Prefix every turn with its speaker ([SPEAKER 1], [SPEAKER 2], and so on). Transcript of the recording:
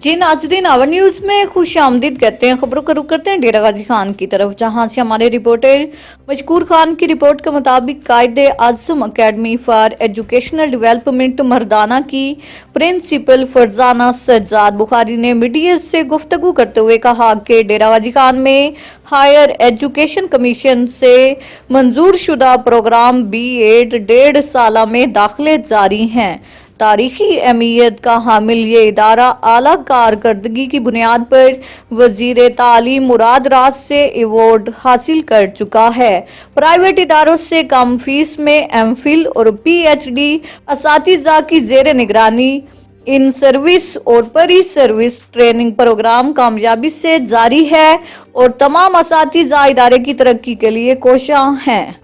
[SPEAKER 1] जी नाजरीन, our news में खुश आमदीद कहते हैं। खबरों का रुख करते हैं डेरा गाजी खान की तरफ, जहां से हमारे रिपोर्टर मशकूर खान की रिपोर्ट के मुताबिक कायदे आज़म अकेडमी फॉर एजुकेशनल डेवलपमेंट मर्दाना की प्रिंसिपल फरजाना सज्जाद बुखारी ने मीडिया से गुफ्तगू करते हुए कहा कि डेरा गाजी खान में हायर एजुकेशन कमीशन से मंजूर शुदा प्रोग्राम B.Ed 1.5 साल में दाखिले जारी हैं। तारीखी अहमियत का हामिल ये इदारा आला कारकर्दगी की बुनियाद पर वजीर तालीम मुराद राज से अवार्ड हासिल कर चुका है। प्राइवेट इदारों से कम फीस में MPhil और PhD असातिज़ा की ज़ेर निगरानी इन सर्विस और परी सर्विस ट्रेनिंग प्रोग्राम कामयाबी से जारी है और तमाम असातिज़ा इदारे की तरक्की के लिए कोशां हैं।